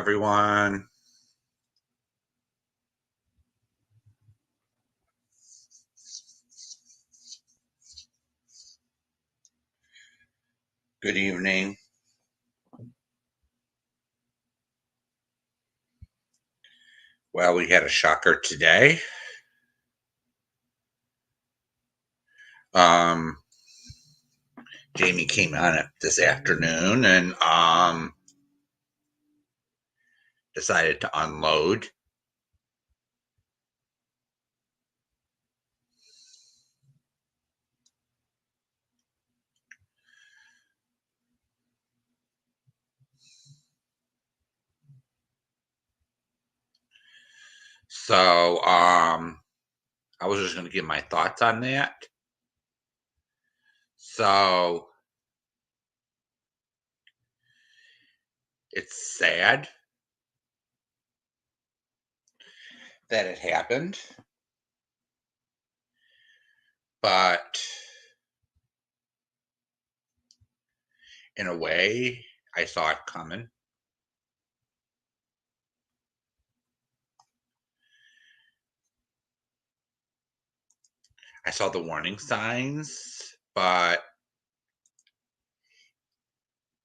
everyone. Good evening. Well, we had a shocker today. Um, Jamie came on it this afternoon and decided to unload. So I was just going to give my thoughts on that. So it's sad that it happened, but in a way, I saw it coming. I saw the warning signs, but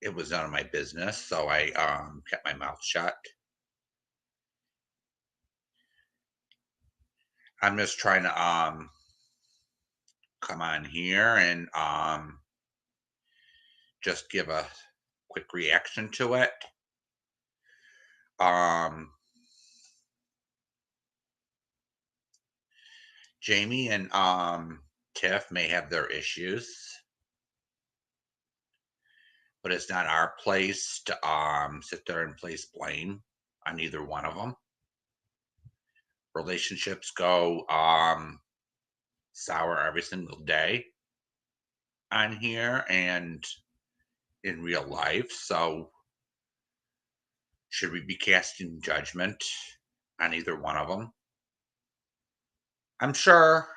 it was none of my business, so I kept my mouth shut. I'm just trying to come on here and just give a quick reaction to it. Um, Jamie and Tiff may have their issues, but it's not our place to sit there and place blame on either one of them. Relationships go sour every single day on here and in real life. So should we be casting judgment on either one of them? I'm sure,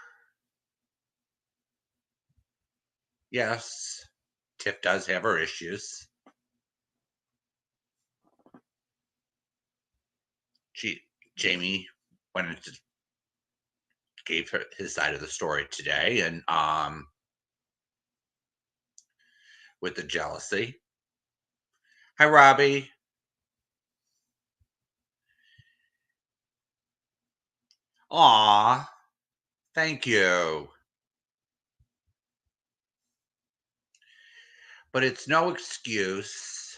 yes, Tiff does have her issues. Jamie went into gave her his side of the story today, and with the jealousy. Hi, Robbie. Aw, thank you. But it's no excuse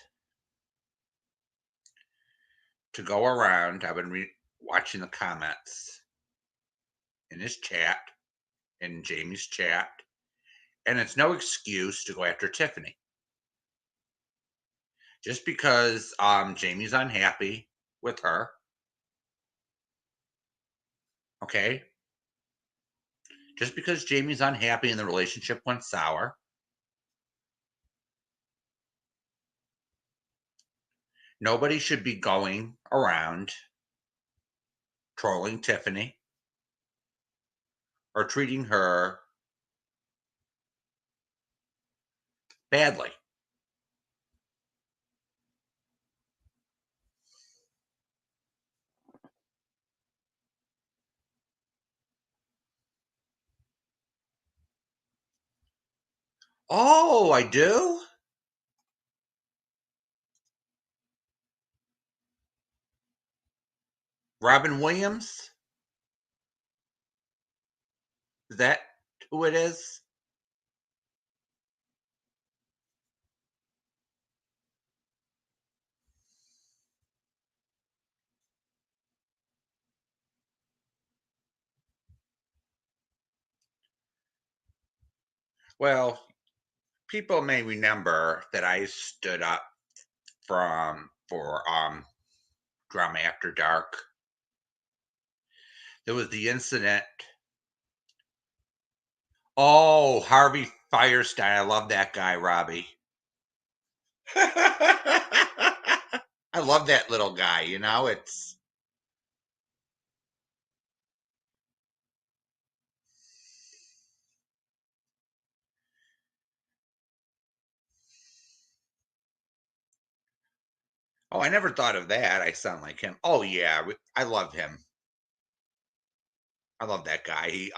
to go around. I've been watching the comments in his chat, in Jamie's chat, and it's no excuse to go after Tiffany. Just because Jamie's unhappy with her, okay? Just because Jamie's unhappy and the relationship went sour, nobody should be going around trolling Tiffany or treating her badly. Oh, I do? Robin Williams? Is that who it is? Well, people may remember that I stood up for Drama After Dark. There was the incident. Oh, Harvey Firestein. I love that guy, Robbie. I love that little guy, it's Oh, I never thought of that. I sound like him. Oh yeah, I love him. I love that guy.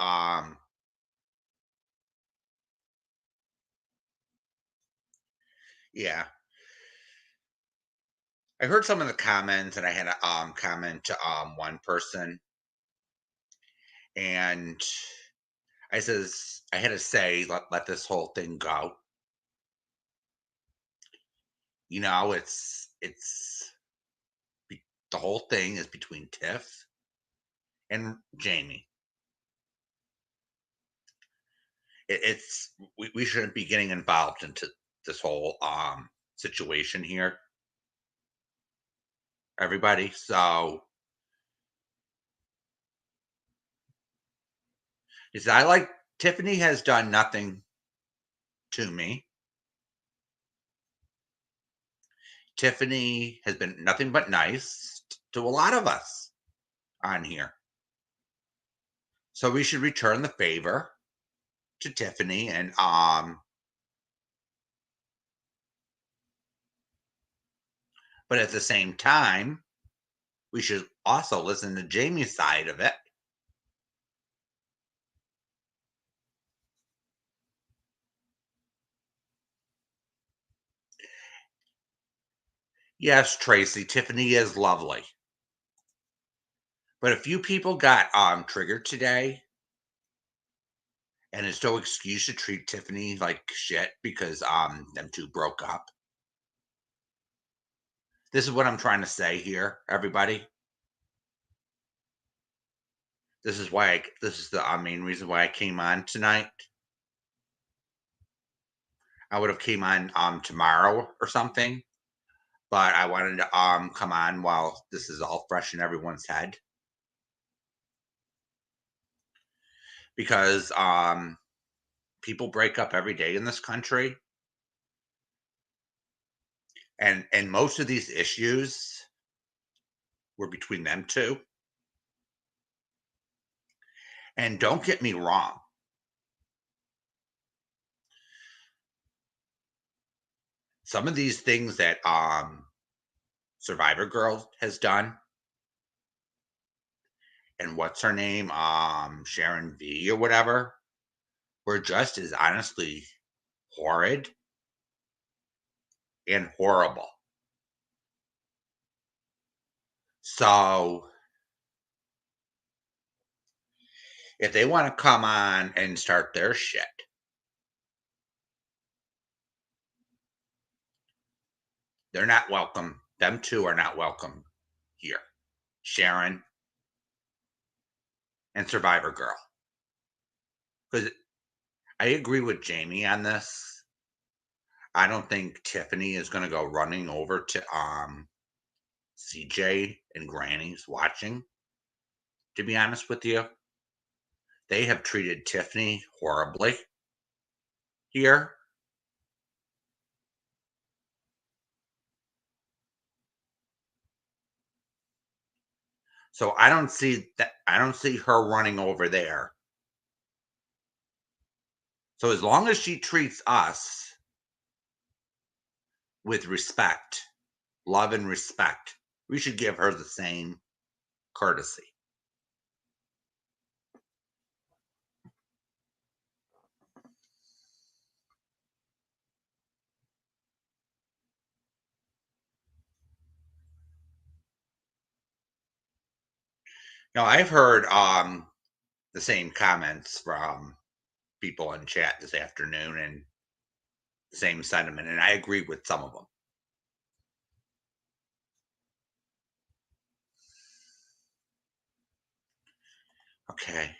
Yeah. I heard some of the comments, and I had a comment to one person, and I had to say, let this whole thing go. The whole thing is between Tiff and Jamie. We shouldn't be getting involved into this whole situation here, everybody. So is I like Tiffany has done nothing to me. Tiffany has been nothing but nice to a lot of us on here. So we should return the favor to Tiffany, and but at the same time, we should also listen to Jamie's side of it. Yes, Tracy, Tiffany is lovely. But a few people got triggered today, and it's no excuse to treat Tiffany like shit because them two broke up. This is what I'm trying to say here, everybody. This is the main reason why I came on tonight. I would have came on tomorrow or something, but I wanted to come on while this is all fresh in everyone's head because people break up every day in this country, and most of these issues were between them two. And don't get me wrong, some of these things that Survivor Girl has done, and what's her name, Sharon V or whatever, were just as honestly horrid and horrible. So if they want to come on and start their shit, they're not welcome. Them two are not welcome here. Sharon and Survivor Girl. Because I agree with Jamie on this. I don't think Tiffany is going to go running over to CJ and Granny's watching. To be honest with you, they have treated Tiffany horribly here. So I don't see that. I don't see her running over there. So as long as she treats us with respect, love and respect, we should give her the same courtesy. Now I've heard the same comments from people in chat this afternoon and the same sentiment, and I agree with some of them. Okay.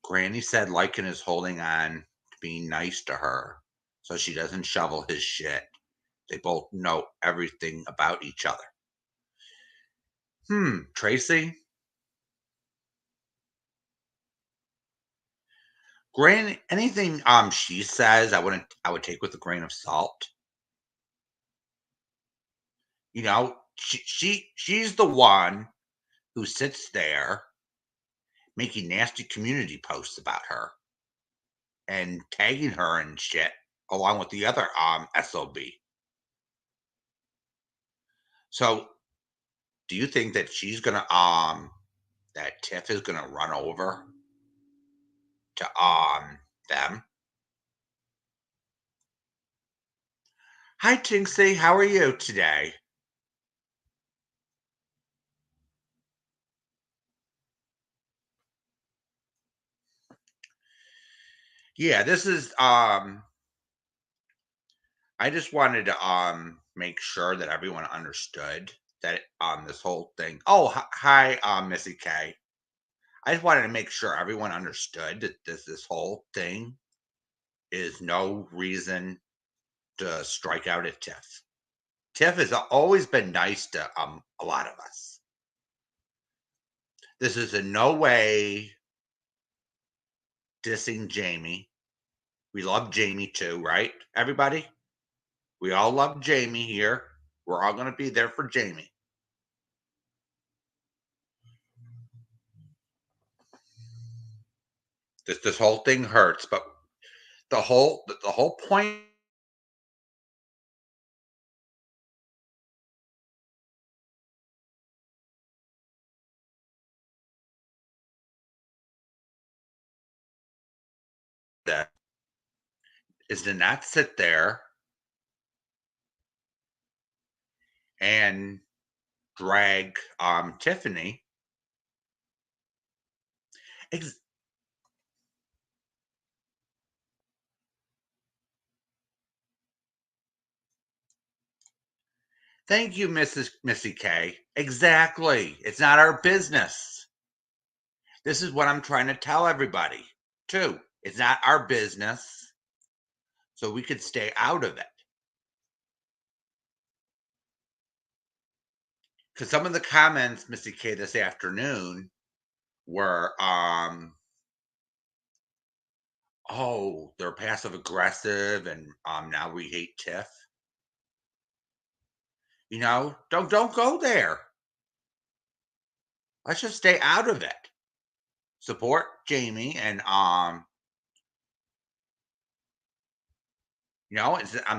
Granny said Lycan is holding on to being nice to her so she doesn't shovel his shit. They both know everything about each other. Tracy? Granny, anything she says I would take with a grain of salt. She's the one who sits there making nasty community posts about her and tagging her and shit along with the other SOB. So, do you think that she's gonna that Tiff is gonna run over to them? Hi Tinksy, how are you today? Yeah, this is I just wanted to make sure that everyone understood that this whole thing. Oh, hi, Missy K. I just wanted to make sure everyone understood that this whole thing is no reason to strike out at Tiff. Tiff has always been nice to a lot of us. This is in no way dissing Jamie. We love Jamie too, right? Everybody? We all love Jamie here. We're all going to be there for Jamie. This whole thing hurts, but the whole point that is to not sit there and drag Tiffany. Ex- Thank you, Mrs. Missy K. Exactly. It's not our business. This is what I'm trying to tell everybody, too. It's not our business, so we could stay out of it. Because some of the comments, Missy K, this afternoon were, oh, they're passive aggressive, and now we hate Tiff. Don't go there. Let's just stay out of it. Support Jamie, and I'm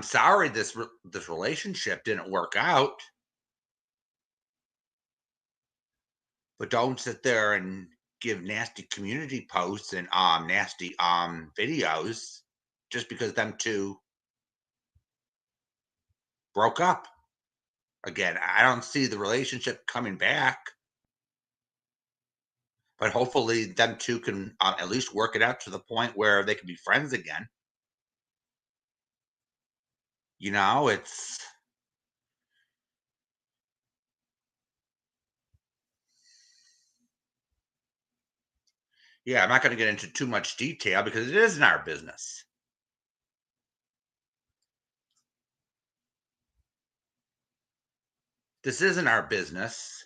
sorry this relationship didn't work out, but don't sit there and give nasty community posts and nasty videos just because them two broke up. Again, I don't see the relationship coming back, but hopefully them two can at least work it out to the point where they can be friends again. It's yeah, I'm not going to get into too much detail because it isn't our business. This isn't our business.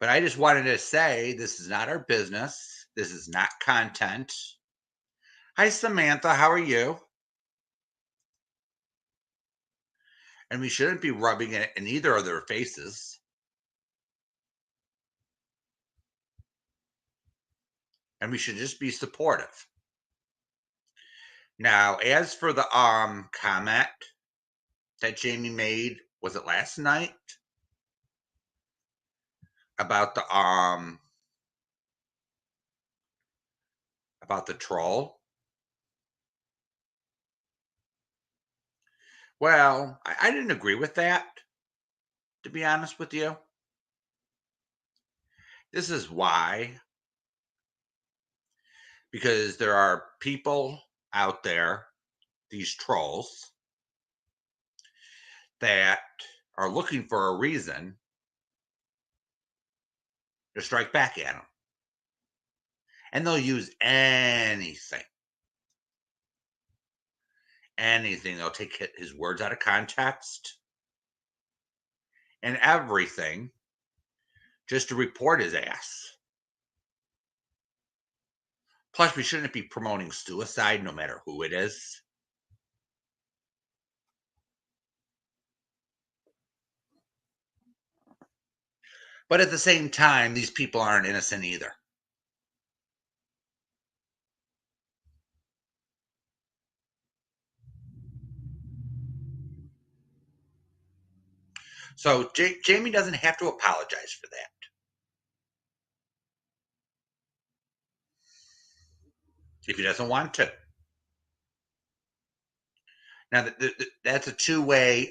But I just wanted to say this is not our business. This is not content. Hi, Samantha. How are you? And we shouldn't be rubbing it in either of their faces. And we should just be supportive. Now, as for the comment that Jamie made, was it last night? About the troll? Well, I didn't agree with that, to be honest with you. This is why. Because there are people out there, these trolls, that are looking for a reason to strike back at him. And they'll use anything. Anything. They'll take his words out of context and everything just to report his ass. Plus, we shouldn't be promoting suicide no matter who it is. But at the same time, these people aren't innocent either. So Jamie doesn't have to apologize for that. If he doesn't want to. Now, that's a two-way,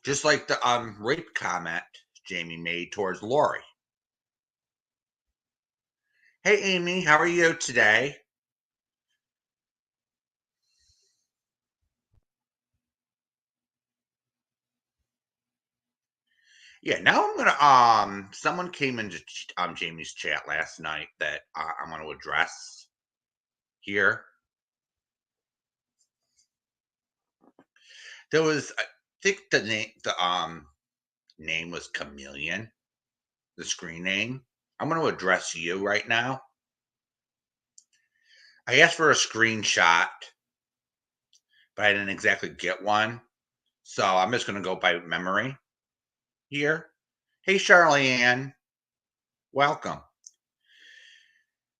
just like the rape comment Jamie made towards Lori. Hey, Amy, how are you today? Yeah, now I'm gonna someone came into Jamie's chat last night that I'm gonna address here. There was, I think the name was Chameleon, the screen name. I'm gonna address you right now. I asked for a screenshot, but I didn't exactly get one. So I'm just gonna go by memory here. Hey Charlene, welcome.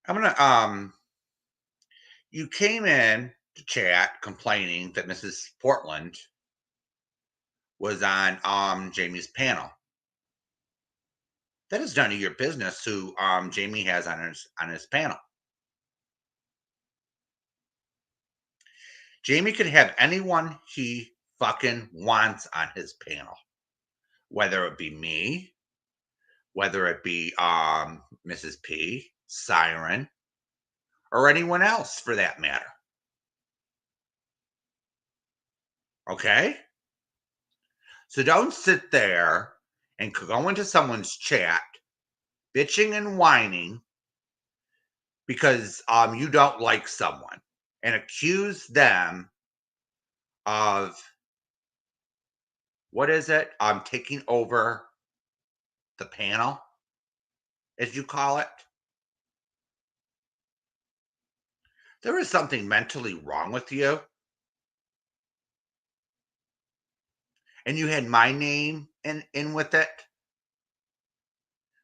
I'm gonna you came in to chat complaining that Mrs. Portland was on Jamie's panel. That is none of your business who Jamie has on his panel. Jamie could have anyone he fucking wants on his panel, whether it be me, whether it be Mrs. P, Siren, or anyone else for that matter. Okay? So don't sit there and go into someone's chat bitching and whining because you don't like someone and accuse them of what is it? Taking over the panel, as you call it. There is something mentally wrong with you. And you had my name in with it.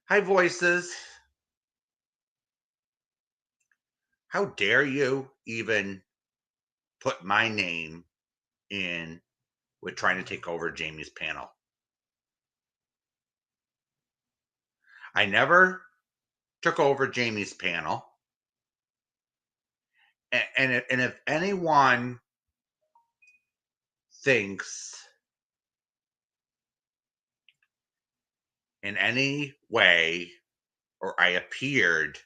Hi, voices. How dare you even put my name in with trying to take over Jamie's panel? I never took over Jamie's panel. And if anyone thinks in any way or I appeared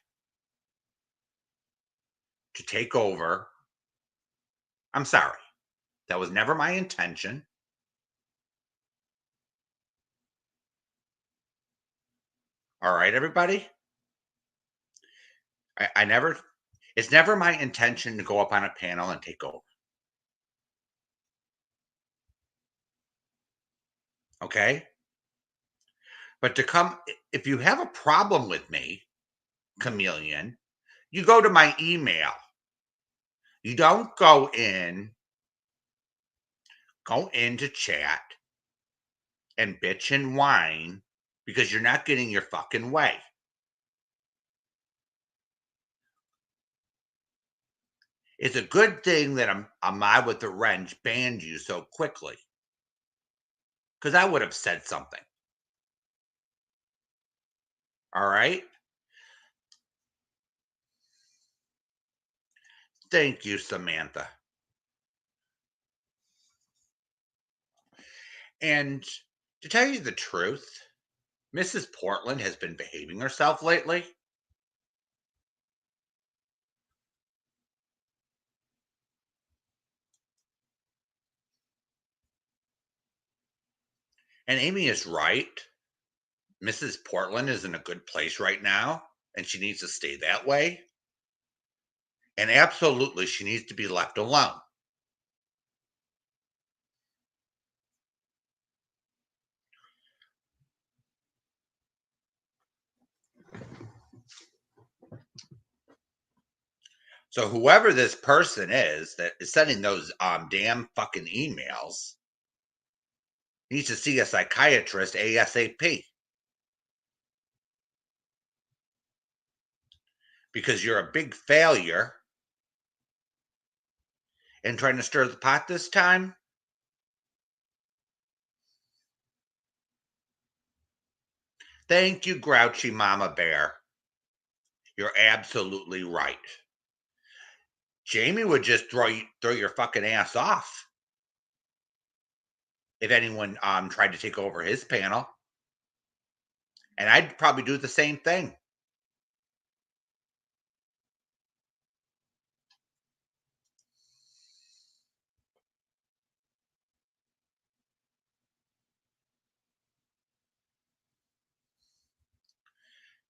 to take over, I'm sorry. That was never my intention. All right, everybody? I never, it's never my intention to go up on a panel and take over. Okay? But to come, if you have a problem with me, Chameleon, you go to my email. You don't go into chat and bitch and whine because you're not getting your fucking way. It's a good thing that Ahmad with the wrench banned you so quickly. Because I would have said something. All right? Thank you, Samantha. And to tell you the truth, Mrs. Portland has been behaving herself lately. And Amy is right. Mrs. Portland is in a good place right now, and she needs to stay that way. And absolutely, she needs to be left alone. So whoever this person is that is sending those damn fucking emails needs to see a psychiatrist ASAP. Because you're a big failure and trying to stir the pot this time. Thank you, grouchy mama bear. You're absolutely right. Jamie would just throw your fucking ass off if anyone tried to take over his panel. And I'd probably do the same thing.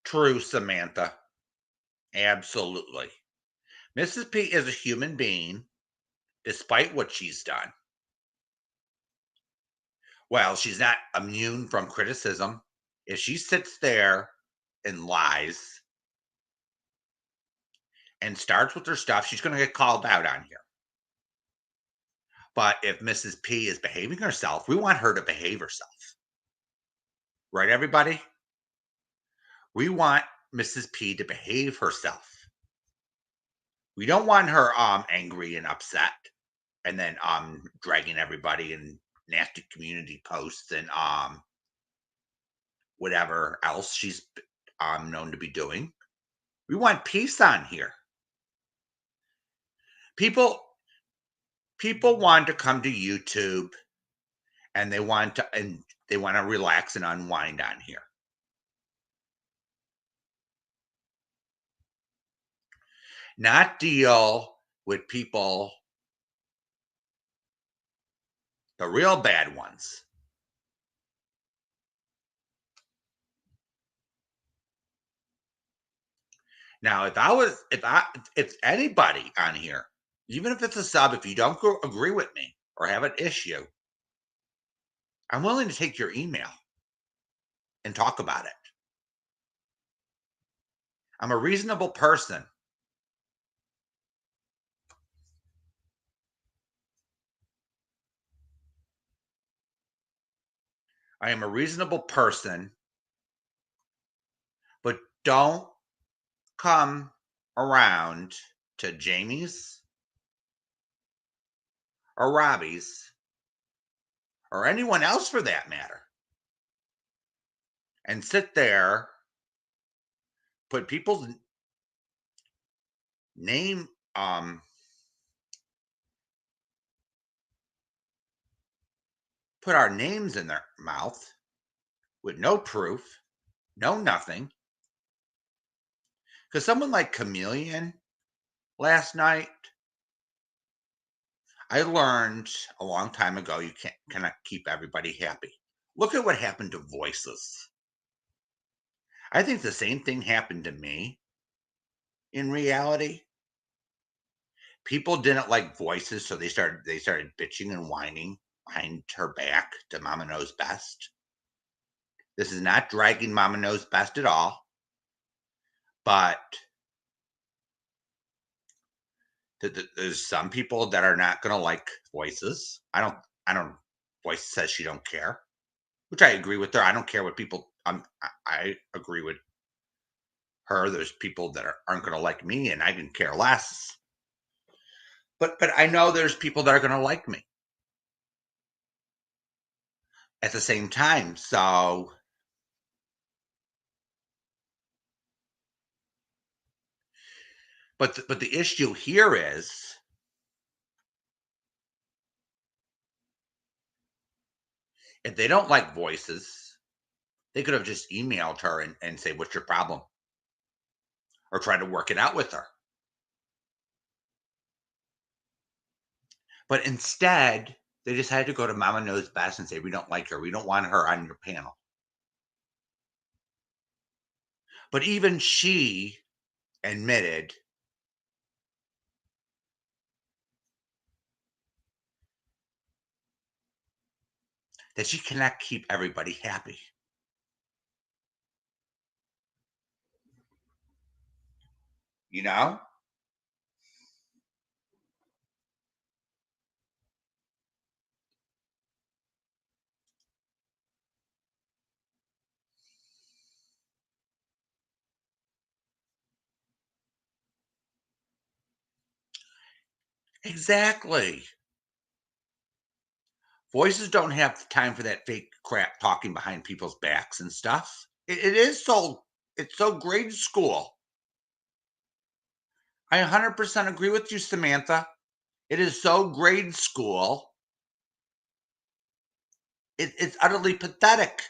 True, Samantha. Absolutely. Mrs. P is a human being, despite what she's done. Well, she's not immune from criticism. If she sits there and lies and starts with her stuff, she's going to get called out on here. But if Mrs. P is behaving herself, we want her to behave herself. Right, everybody? We want Mrs. P to behave herself. We don't want her angry and upset and then dragging everybody in nasty community posts and whatever else she's known to be doing. We want peace on here. People want to come to YouTube and they want to relax and unwind on here. Not deal with people, the real bad ones. Now, if anybody on here, even if it's a sub, if you don't agree with me or have an issue, I'm willing to take your email and talk about it. I'm a reasonable person. I am a reasonable person, but don't come around to Jamie's or Robbie's or anyone else for that matter and sit there, put people's name, put our names in their mouth with no proof, no nothing. Because someone like Chameleon last night, I learned a long time ago you cannot keep everybody happy. Look at what happened to Voices. I think the same thing happened to me in reality. People didn't like Voices, so they started bitching and whining behind her back to Mama Knows Best. This is not dragging Mama Knows Best at all, but there's some people that are not going to like Voices. I don't. Voice says she don't care, which I agree with her. I don't care what people. I agree with her. There's people that aren't going to like me, and I can care less. But I know there's people that are going to like me at the same time. So, but the issue here is if they don't like Voices, they could have just emailed her and say, "What's your problem?" or try to work it out with her. But instead, they decided to go to Mama Knows Best and say, "We don't like her. We don't want her on your panel." But even she admitted that she cannot keep everybody happy. You know? Exactly. Voices don't have time for that fake crap talking behind people's backs and stuff. It is so it's so grade school. I 100% agree with you, Samantha. It is so grade school. It's utterly pathetic.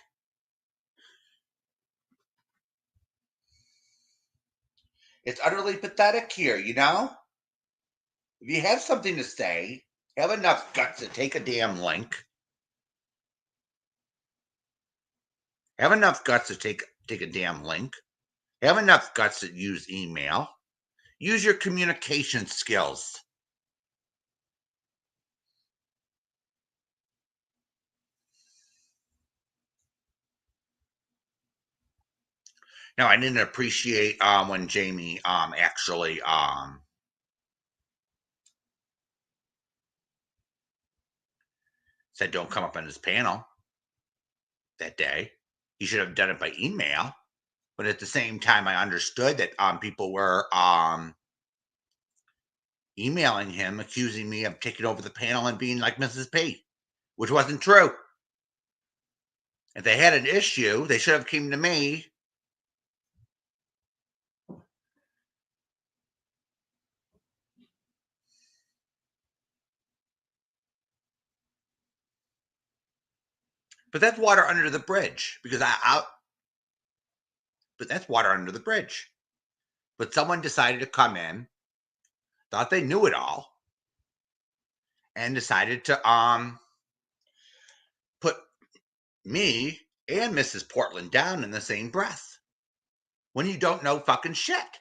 It's utterly pathetic here, you know? If you have something to say, have enough guts to take a damn link. Have enough guts to take a damn link. Have enough guts to use email. Use your communication skills. Now, I didn't appreciate when Jamie actually said don't come up on his panel that day. He should have done it by email. But at the same time, I understood that people were emailing him, accusing me of taking over the panel and being like Mrs. P, which wasn't true. If they had an issue, they should have came to me. But that's water under the bridge because but that's water under the bridge. But someone decided to come in, thought they knew it all, and decided to put me and Mrs. Portland down in the same breath when you don't know fucking shit.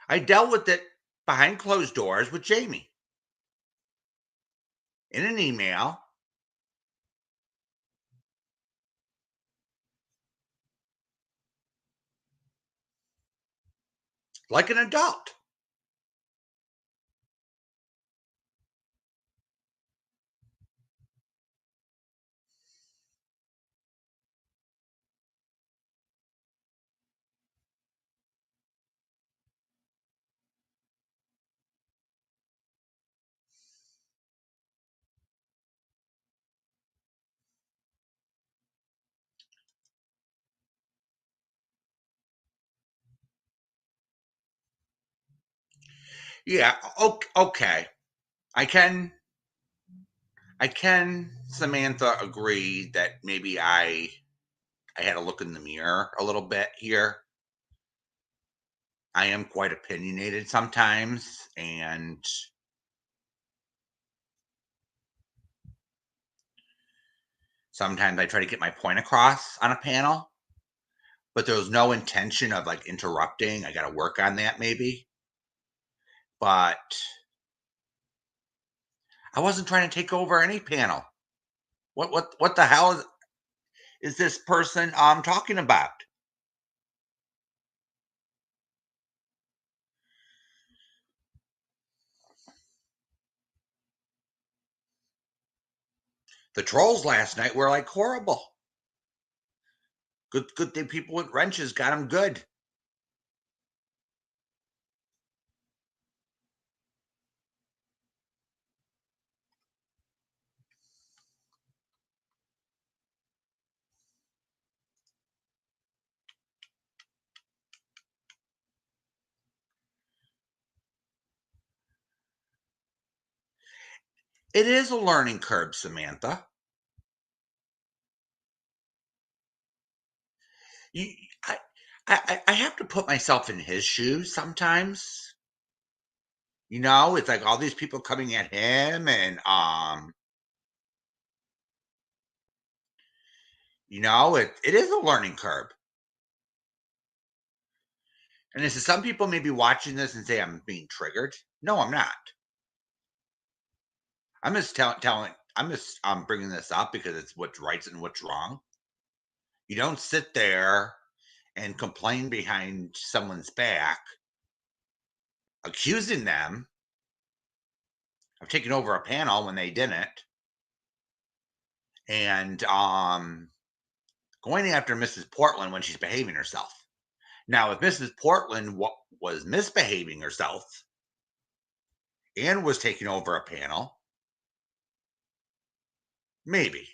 I dealt with it behind closed doors with Jamie in an email. Like an adult. Yeah, okay. I can Samantha agree that maybe I had to look in the mirror a little bit here. I am quite opinionated sometimes, and sometimes I try to get my point across on a panel, but there was no intention of like interrupting. I got to work on that maybe, but I wasn't trying to take over any panel. What the hell is this person talking about? The trolls last night were like horrible. Good thing people with wrenches got them good. It is a learning curve, Samantha. You, I, I have to put myself in his shoes sometimes. You know, it's like all these people coming at him, and it is a learning curve. And this is some people may be watching this and say I'm being triggered. No, I'm not. I'm just telling. I'm just bringing this up because it's what's right and what's wrong. You don't sit there and complain behind someone's back, accusing them of taking over a panel when they didn't, and going after Mrs. Portland when she's behaving herself. Now, if Mrs. Portland was misbehaving herself and was taking over a panel, Maybe.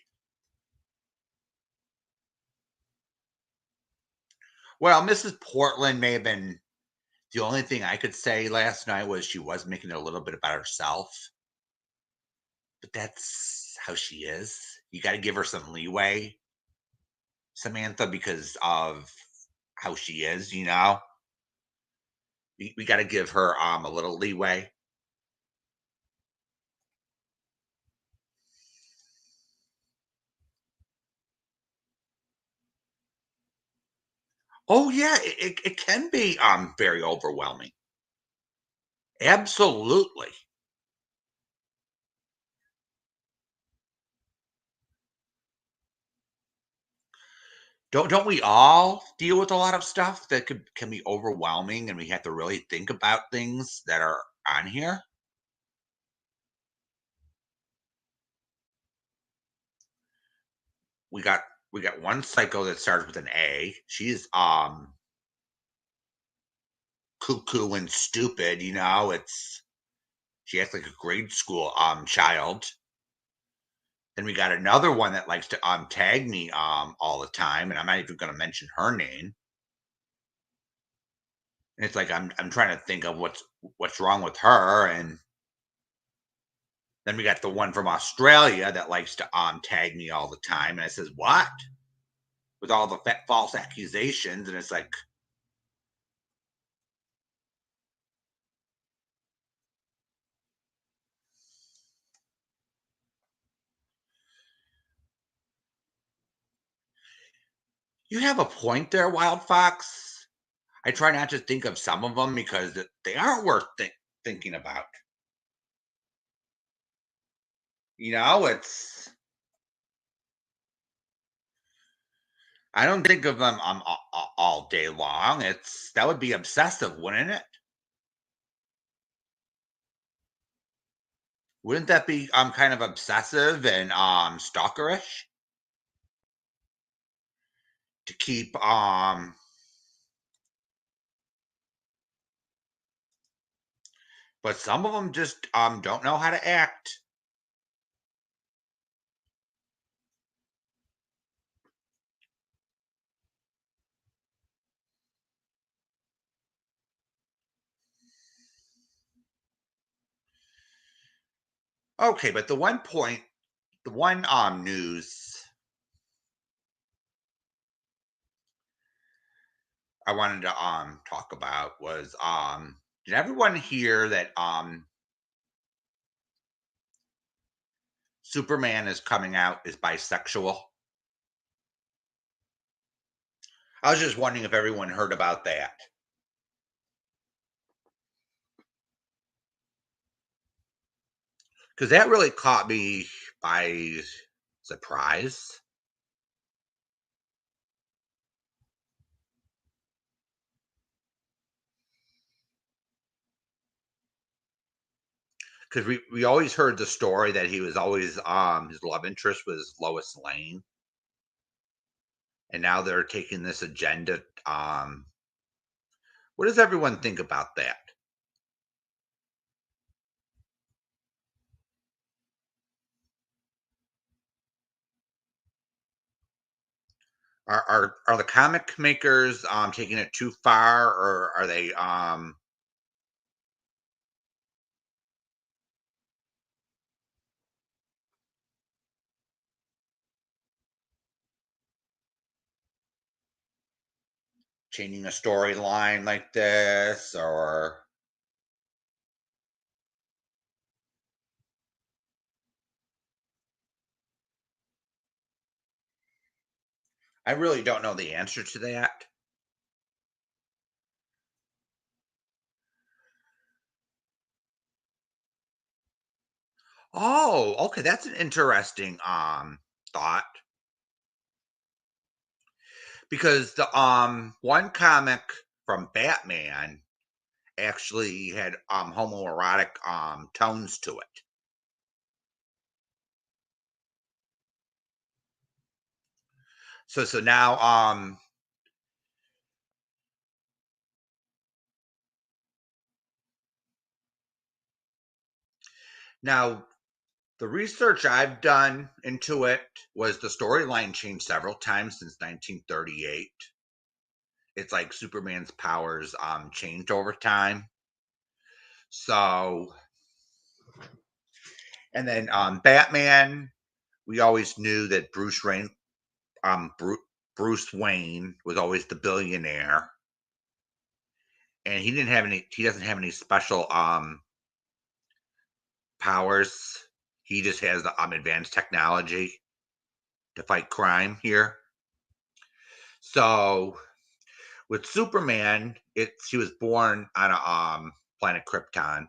Well, Mrs. Portland may have been the only thing I could say last night was she was making it a little bit about herself, but that's how she is. You got to give her some leeway, Samantha, because of how she is, you know? We got to give her a little leeway. Oh yeah, it can be very overwhelming. Absolutely. Don't we all deal with a lot of stuff that can be overwhelming and we have to really think about things that are on here? We got we got one psycho that starts with an A. She's cuckoo and stupid, you know. It's she acts like a grade school child. Then we got another one that likes to tag me all the time, and I'm not even gonna mention her name. And it's like I'm trying to think of what's wrong with her. And then we got the one from Australia that likes to tag me all the time. And I says, "What?" With all the false accusations, and it's like, you have a point there, Wild Fox. I try not to think of some of them because they aren't worth thinking about. You know, it's I don't think of them all day long. It's that would be obsessive, wouldn't it? Wouldn't that be kind of obsessive and stalkerish to keep but some of them just don't know how to act. Okay, but the one news I wanted to talk about was did everyone hear that Superman is coming out as bisexual? I was just wondering if everyone heard about that. Because that really caught me by surprise. Because we always heard the story that he was always his love interest was Lois Lane, and now they're taking this agenda. What does everyone think about that? Are the comic makers taking it too far, or are they changing a storyline like this? Or I really don't know the answer to that. Oh, okay, that's an interesting thought because the one comic from Batman actually had homoerotic tones to it. So now now The research I've done into it was the storyline changed several times since 1938. It's like Superman's powers changed over time. So, and then Batman, we always knew that Bruce Wayne was always the billionaire, and he doesn't have any special powers. He just has the advanced technology to fight crime here. So with Superman, he was born on a planet Krypton,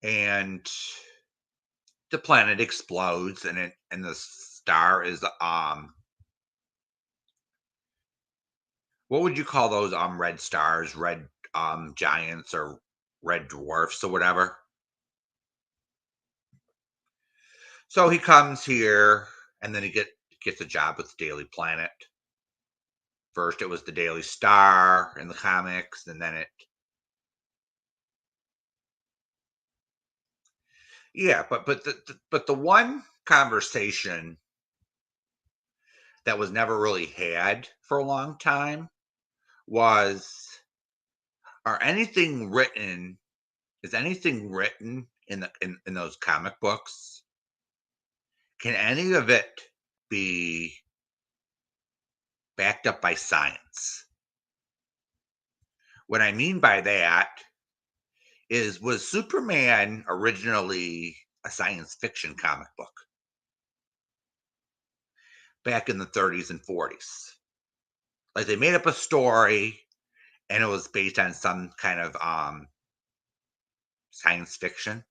and the planet explodes, and the star is what would you call those red stars, red giants or red dwarfs or whatever? So he comes here, and then he gets a job with the Daily Planet. First, it was the Daily Star in the comics, and then yeah. But the one conversation that was never really had for a long time was, are anything written? Is anything written in those comic books? Can any of it be backed up by science? What I mean by that is, was Superman originally a science fiction comic book back in the 30s and 40s? Like they made up a story and it was based on some kind of science fiction.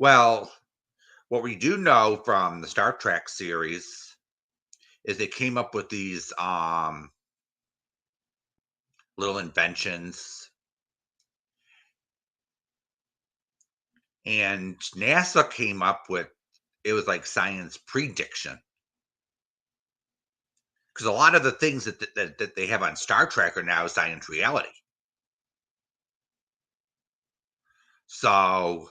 Well, what we do know from the Star Trek series is they came up with these little inventions, and NASA came up with, it was like science prediction, because a lot of the things that they have on Star Trek are now science reality. So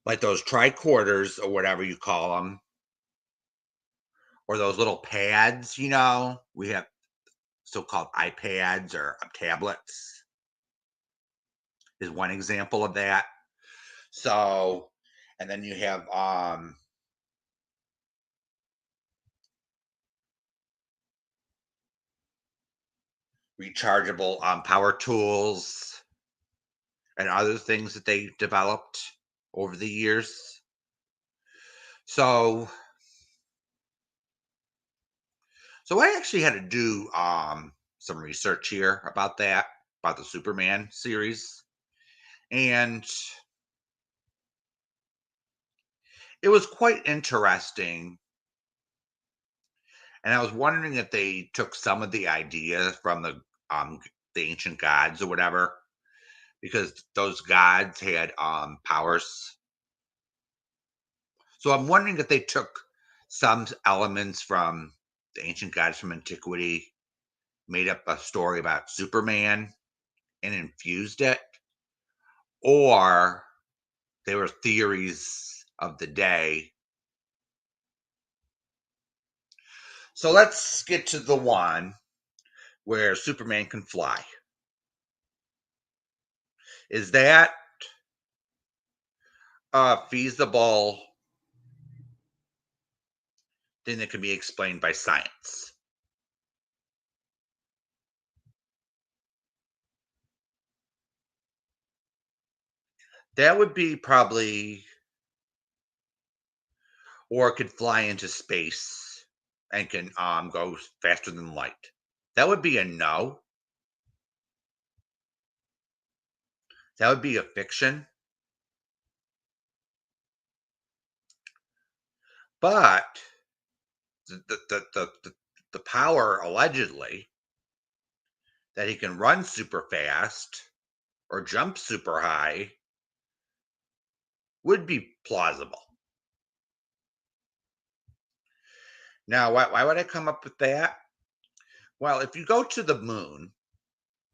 like those tricorders or whatever you call them, or those little pads, we have so-called iPads or tablets is one example of that. So, and then you have rechargeable power tools and other things that they developed over the years. So, so I actually had to do some research here about that, about the Superman series, and it was quite interesting. And I was wondering if they took some of the ideas from the ancient gods or whatever, because those gods had powers. So I'm wondering if they took some elements from the ancient gods from antiquity, made up a story about Superman and infused it, or they were theories of the day. So let's get to the one where Superman can fly. Is that a feasible thing that can be explained by science? That would be probably, or it could fly into space and can go faster than light. That would be a no. That would be a fiction. But the power allegedly that he can run super fast or jump super high would be plausible. Now, why would I come up with that? Well, if you go to the moon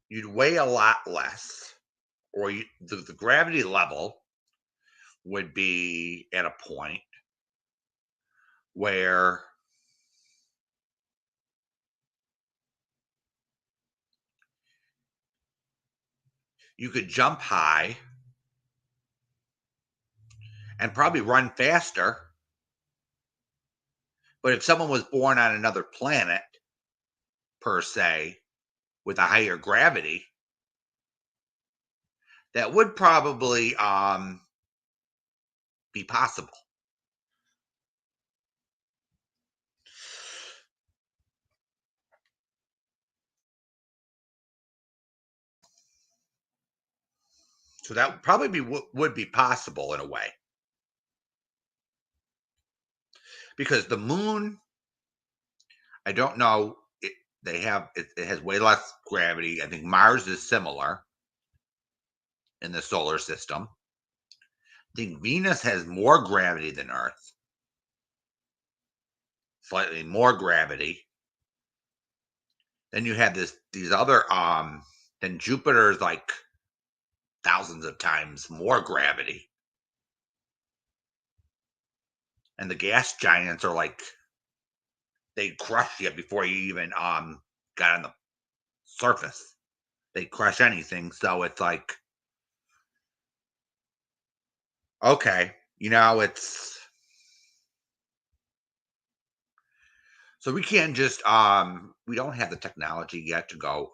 you'd weigh a lot less, or the gravity level would be at a point where you could jump high and probably run faster. But if someone was born on another planet, per se, with a higher gravity, that would probably be possible. So that would probably would be possible in a way, because the moon, I don't know. It has way less gravity. I think Mars is similar in the solar system. I think Venus has more gravity than Earth, slightly more gravity. Then you have these other then Jupiter's like thousands of times more gravity. And the gas giants are like they crush you before you even got on the surface. They crush anything. So it's like, okay, it's so we can't just we don't have the technology yet to go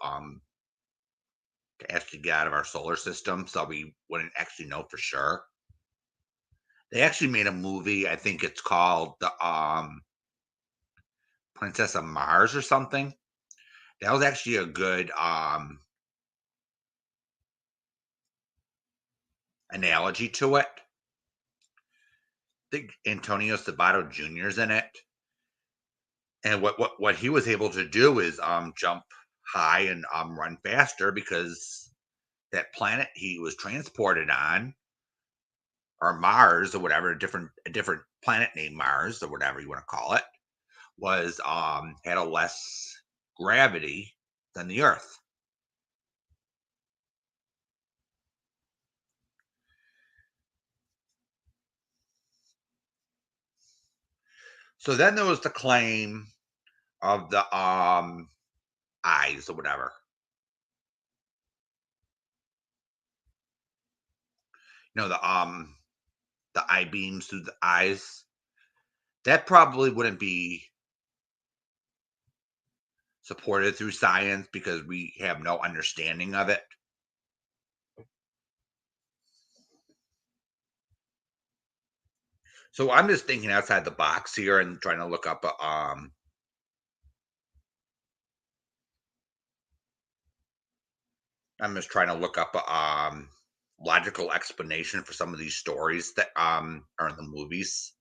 to actually get out of our solar system, so we wouldn't actually know for sure. They actually made a movie, I think it's called the Princess of Mars or something. That was actually a good analogy to it. I think Antonio Sabato Jr. is in it. And what he was able to do is jump high and run faster because that planet he was transported on, or Mars or whatever, a different planet named Mars or whatever you want to call it, was had a less gravity than the Earth. So then there was the claim of the eyes or whatever. The eye beams through the eyes. That probably wouldn't be supported through science because we have no understanding of it. So I'm just thinking outside the box here and trying to look up I'm just trying to look up a logical explanation for some of these stories that are in the movies.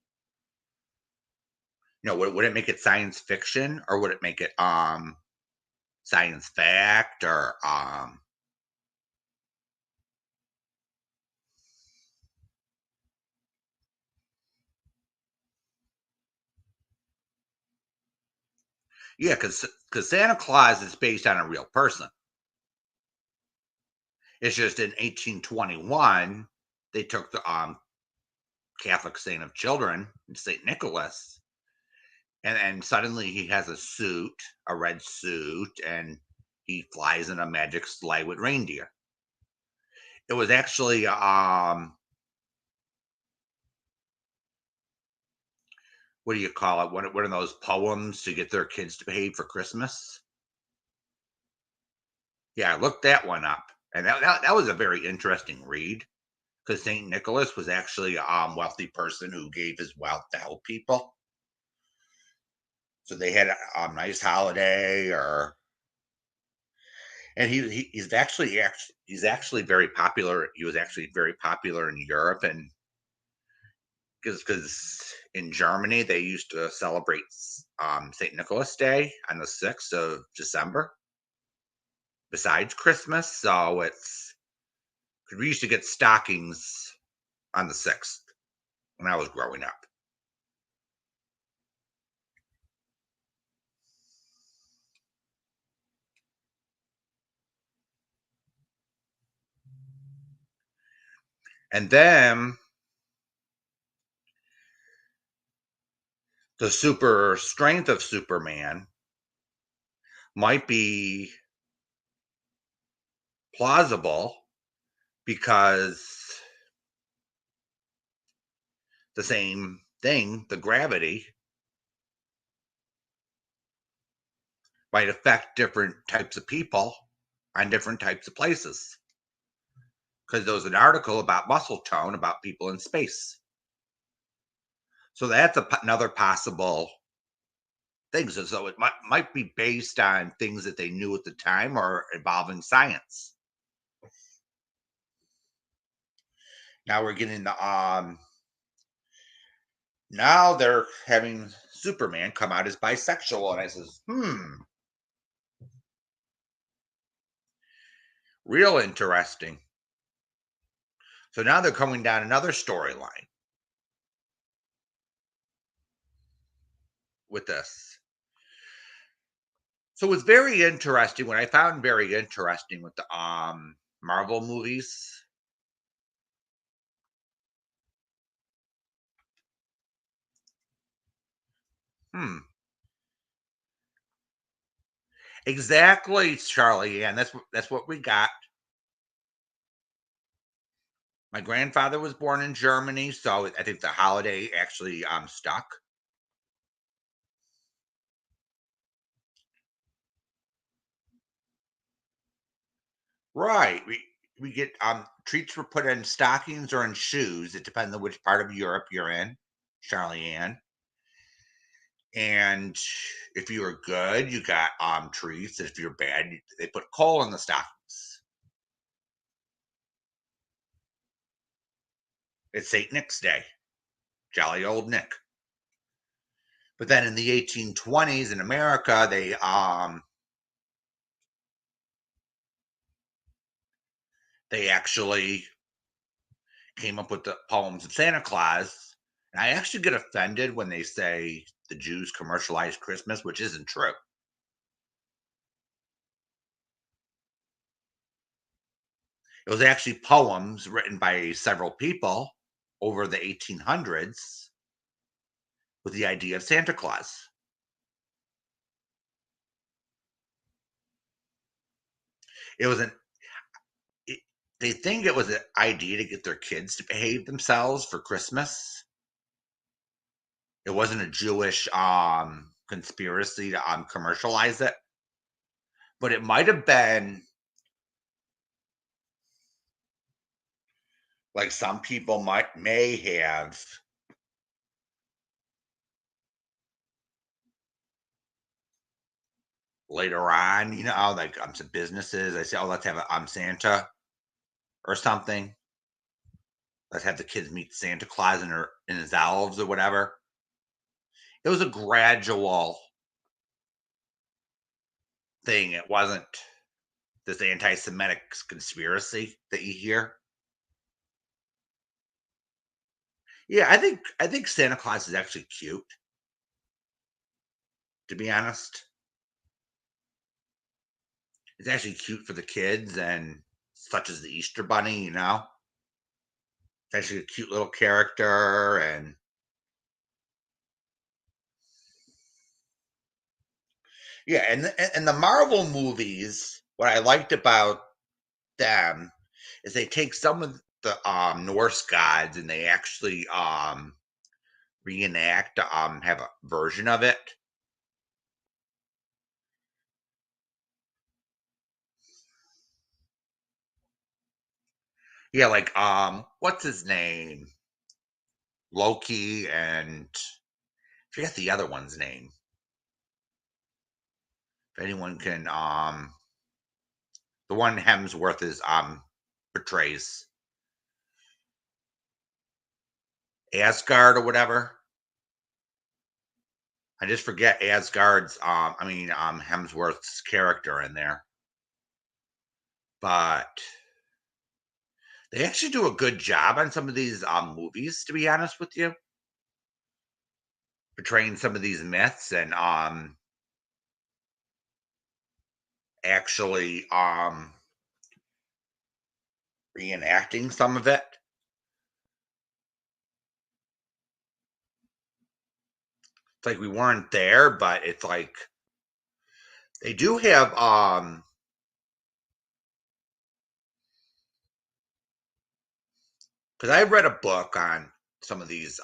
Would it make it science fiction or would it make it science fact or yeah, because Santa Claus is based on a real person. It's just in 1821 they took the Catholic saint of children, Saint Nicholas, and suddenly he has a red suit, and he flies in a magic sleigh with reindeer. It was actually what do you call it? One of those poems to get their kids to behave for Christmas. Yeah, I looked that one up, and that was a very interesting read because Saint Nicholas was actually a wealthy person who gave his wealth to help people. So they had a nice holiday, or and he's actually very popular. He was actually very popular in Europe, and because in Germany they used to celebrate Saint Nicholas Day on the 6th of December, besides Christmas. So it's we used to get stockings on the 6th when I was growing up. And then the super strength of Superman might be plausible because the same thing, the gravity, might affect different types of people on different types of places. Because there was an article about muscle tone about people in space. So that's another possible thing. So it might be based on things that they knew at the time or involving science. Now we're getting the now they're having Superman come out as bisexual, and I says, real interesting. So now they're coming down another storyline with this. So it's very interesting. What I found very interesting with the Marvel movies. Hmm. Exactly, Charlie. And that's what we got. My grandfather was born in Germany, so I think the holiday actually stuck. Right. We get treats were put in stockings or in shoes. It depends on which part of Europe you're in, Charlie Ann. And if you were good, you got treats. If you're bad, they put coal in the stockings. It's St. Nick's Day. Jolly old Nick. But then in the 1820s in America, they actually came up with the poems of Santa Claus. And I actually get offended when they say the Jews commercialized Christmas, which isn't true. It was actually poems written by several people over the 1800s with the idea of Santa Claus. It was an it, they think it was an idea to get their kids to behave themselves for Christmas. It wasn't a Jewish conspiracy to commercialize it, but it might have been like some people may have later on, like some businesses. I say, oh, let's have a Santa or something. Let's have the kids meet Santa Claus in his elves or whatever. It was a gradual thing. It wasn't this anti-Semitic conspiracy that you hear. Yeah, I think Santa Claus is actually cute, to be honest. It's actually cute for the kids and such as the Easter Bunny. It's actually a cute little character and yeah, and the Marvel movies, what I liked about them is they take some of the Norse gods and they actually reenact have a version of it. Yeah, like what's his name? Loki and I forget the other one's name. If anyone can the one Hemsworth is portrays Asgard or whatever. I just forget Asgard's Hemsworth's character in there. But they actually do a good job on some of these movies, to be honest with you, portraying some of these myths and actually reenacting some of it. It's like we weren't there, but it's like they do have because I read a book on some of these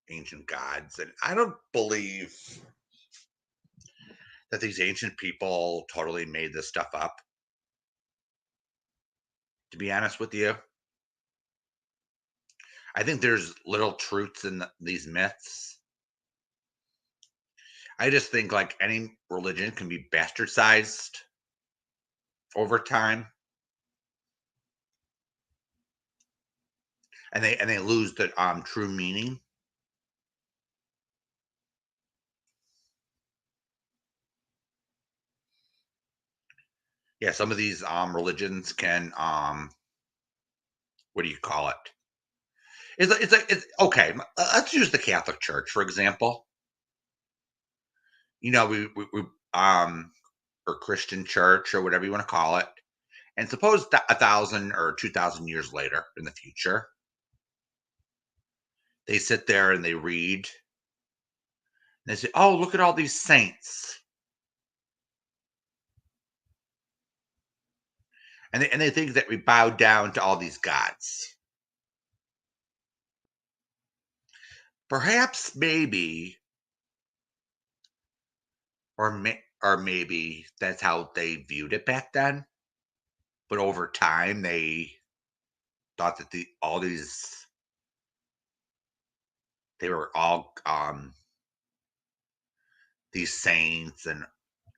ancient gods, and I don't believe that these ancient people totally made this stuff up, to be honest with you. I think there's little truths in these myths. I just think like any religion can be bastardized over time, and they lose the true meaning. Yeah, some of these religions can what do you call it? It's okay. Let's use the Catholic Church for example. You know, we or Christian Church or whatever you want to call it, and suppose that 1,000 or 2,000 years later in the future, they sit there and they read and they say, "Oh, look at all these saints," and they think that we bow down to all these gods. Perhaps, maybe, or maybe that's how they viewed it back then. But over time, they thought that they were all these saints and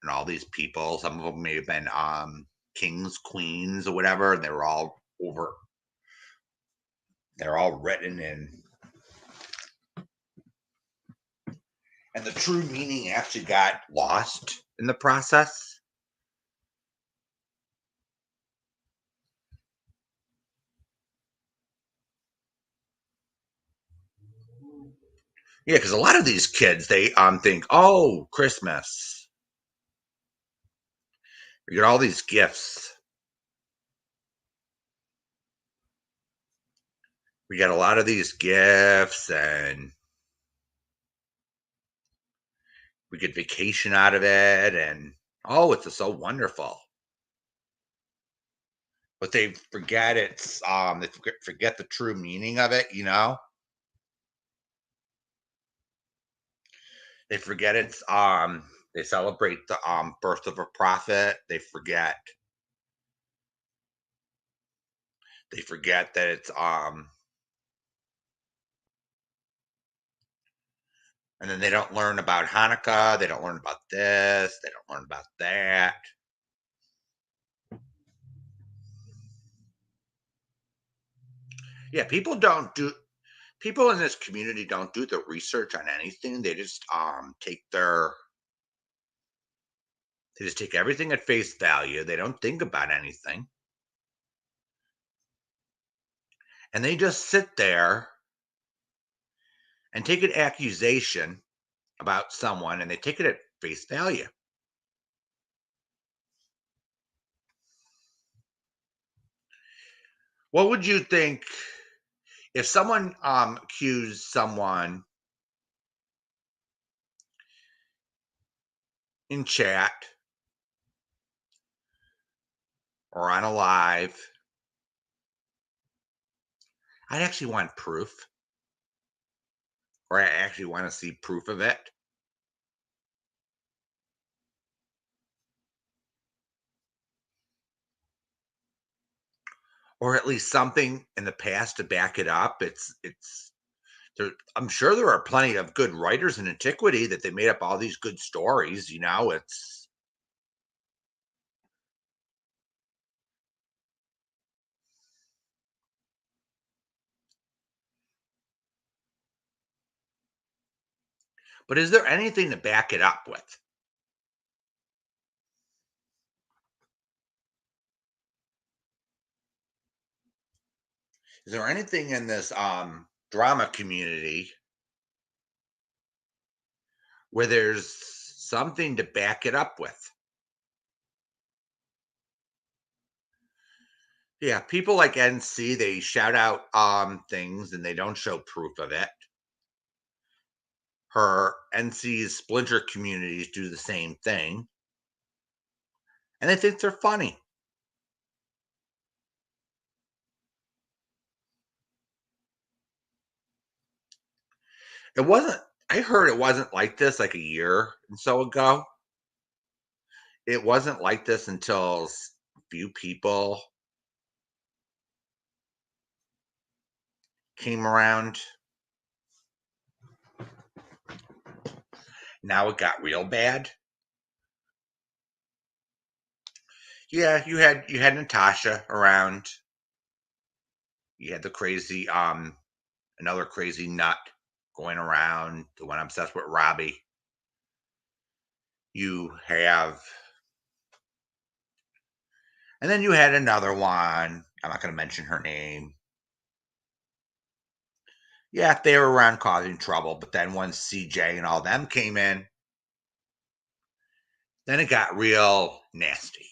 all these people. Some of them may have been kings, queens, or whatever. And they're all written in, and the true meaning actually got lost in the process. Yeah, because a lot of these kids they think, oh, Christmas, we get all these gifts. We get a lot of these gifts, and we get vacation out of it, and oh, it's so wonderful. But they forget forget the true meaning of it. They forget they celebrate the birth of a prophet. They forget that it's and then they don't learn about Hanukkah, they don't learn about this, they don't learn about that. Yeah, people in this community don't do the research on anything. They just take everything at face value. They don't think about anything. And they just sit there and take an accusation about someone and they take it at face value. What would you think if someone accused someone in chat or on a live? I'd actually want proof, or I actually want to see proof of it, or at least something in the past to back it up. I'm sure there are plenty of good writers in antiquity that they made up all these good stories. It's but is there anything to back it up with? Is there anything in this drama community where there's something to back it up with? Yeah, people like NC, they shout out things and they don't show proof of it. her NC's splinter communities do the same thing, and they think they're funny. It wasn't I heard it wasn't like this like a year and so ago. It wasn't like this until few people came around. Now it got real bad. Yeah, you had Natasha around. You had the crazy another crazy nut going around, the one obsessed with Robbie. You have and then you had another one. I'm not going to mention her name. Yeah, they were around causing trouble, but then once CJ and all them came in, then it got real nasty.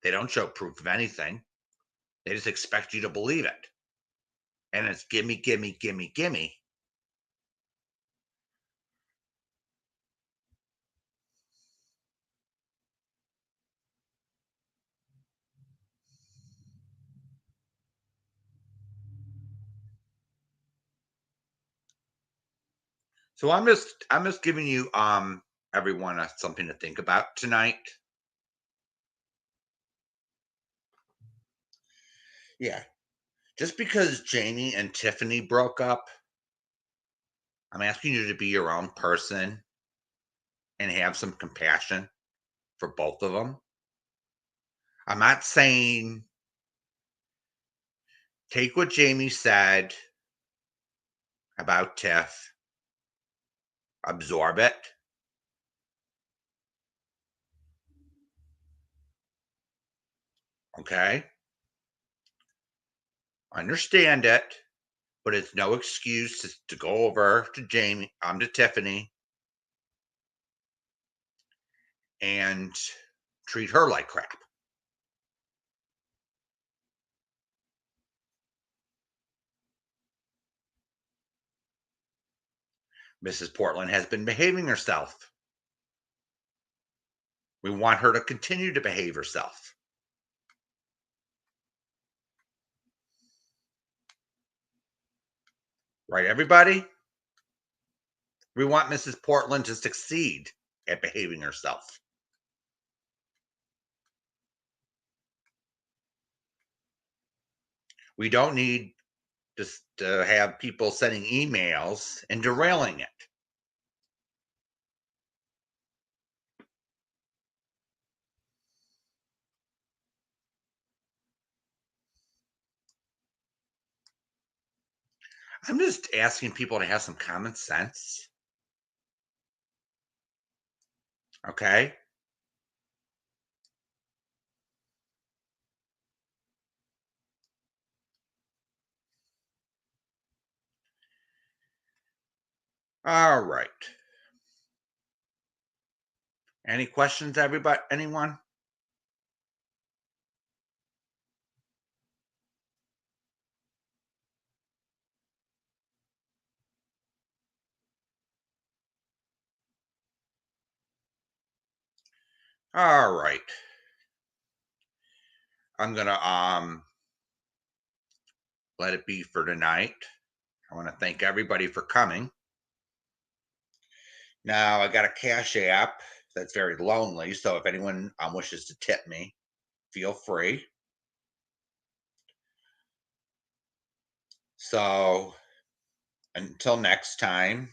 They don't show proof of anything. They just expect you to believe it. And it's gimme, gimme, gimme, gimme. So I'm just giving you everyone something to think about tonight. Yeah. Just because Jamie and Tiffany broke up, I'm asking you to be your own person and have some compassion for both of them. I'm not saying take what Jamie said about Tiff, absorb it. Okay? Understand it, but it's no excuse to go over to Jamie, to Tiffany and treat her like crap. Mrs. Portland has been behaving herself. We want her to continue to behave herself. Right, everybody? We want Mrs. Portland to succeed at behaving herself. We don't need just to have people sending emails and derailing it. I'm just asking people to have some common sense. Okay? All right. Any questions, everybody? Anyone? All right. I'm gonna let it be for tonight. I want to thank everybody for coming. Now I got a Cash App that's very lonely, so if anyone wishes to tip me, feel free. So until next time,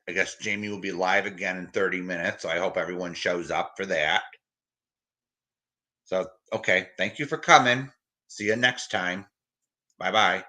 I guess Jamie will be live again in 30 minutes. So I hope everyone shows up for that. So, okay. Thank you for coming. See you next time. Bye bye.